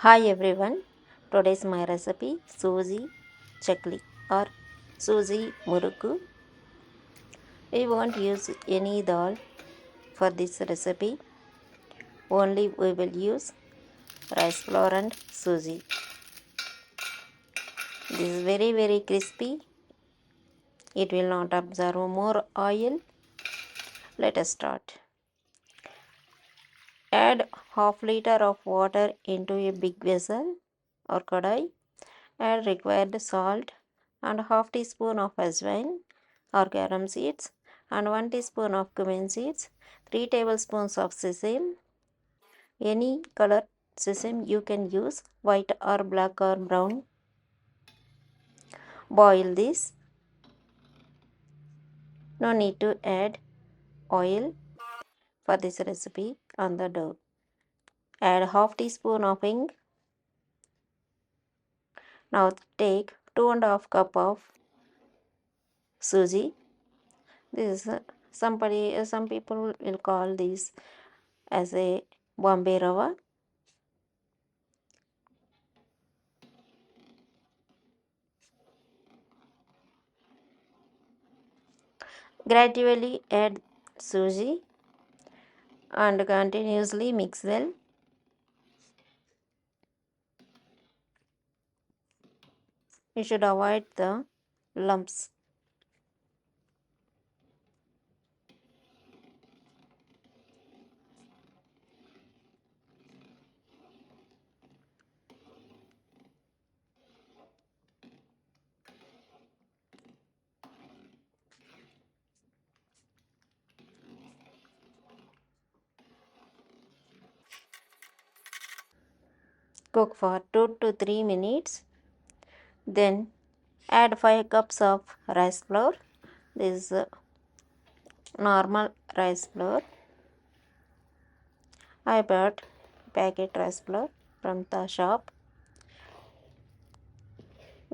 Hi everyone, today's my recipe Suji Chakli or Suji murukku. We won't use any dal for this recipe, only we will use rice flour and suji. This is very crispy, it will not absorb more oil. Let us start. Add half liter of water into a big vessel or kadai. Add required salt and half teaspoon of ajwain or garam seeds and 1 teaspoon of cumin seeds, 3 tablespoons of sesame, any color sesame you can use, white or black or brown. Boil this. No need to add oil for this recipe on the dough. Add half teaspoon of ing. Now take 2.5 cup of suji. This is some people will call this as a Bombay rava. Gradually add suji and continuously mix well. You should avoid the lumps. Cook for 2 to 3 minutes. Then add 5 cups of rice flour. This is normal rice flour. I bought packet rice flour from the shop.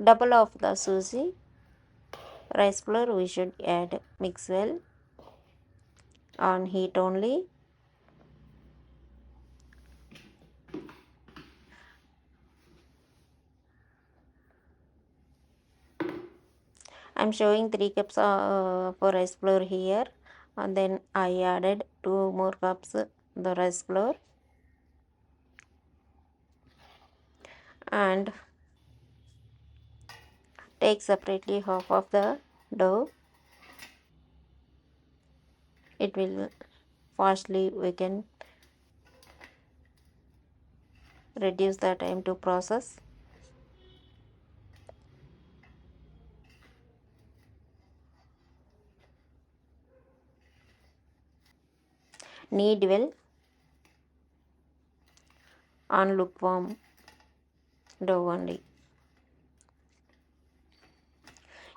Double of the suji. Rice flour we should add, mix well on heat only. I'm showing 3 cups for rice flour here, and then I added 2 more cups the rice flour and take separately half of the dough. It will fastly we can reduce the time to process. Knead well on lukewarm dough only.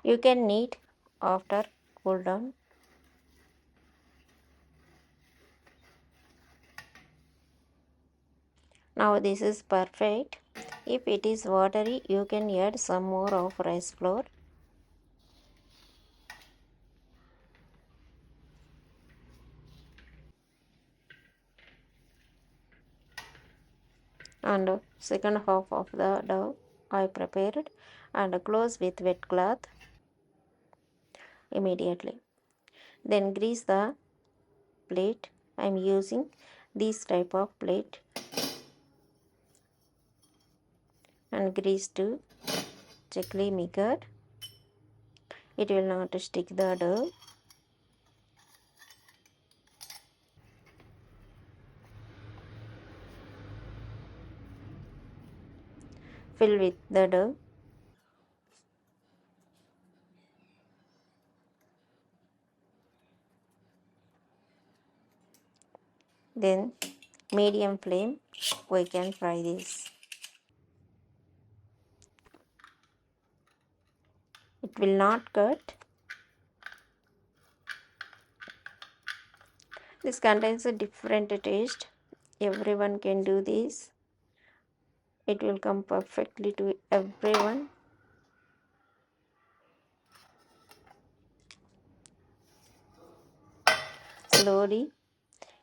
You can knead after cool down. Now this is perfect. If it is watery, you can add some more of rice flour. And second half of the dough I prepared and close with wet cloth immediately. Then grease the plate. I am using this type of plate and grease to chakli maker. It will not stick the dough. Fill with the dough. Then medium flame we can fry this. It will not cut. This contains a different taste. Everyone can do this. It will come perfectly to everyone. Slowly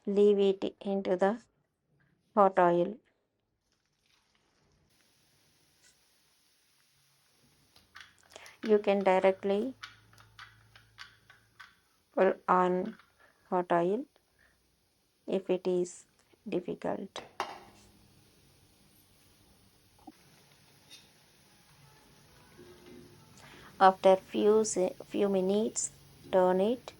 leave it into the hot oil. You can directly pull on hot oil if it is difficult. After few minutes, turn it.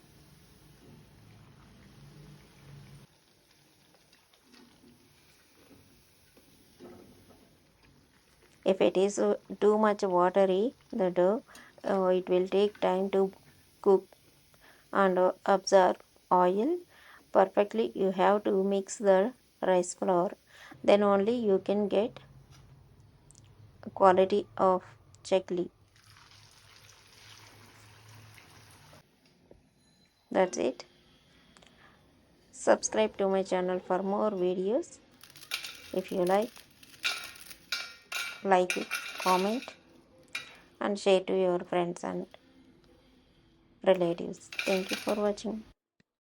If it is too much watery, the dough, it will take time to cook and absorb oil perfectly. You have to mix the rice flour. Then only you can get quality of chakli. That's it. Subscribe to my channel for more videos. If you like it, comment and share to your friends and relatives. Thank you for watching.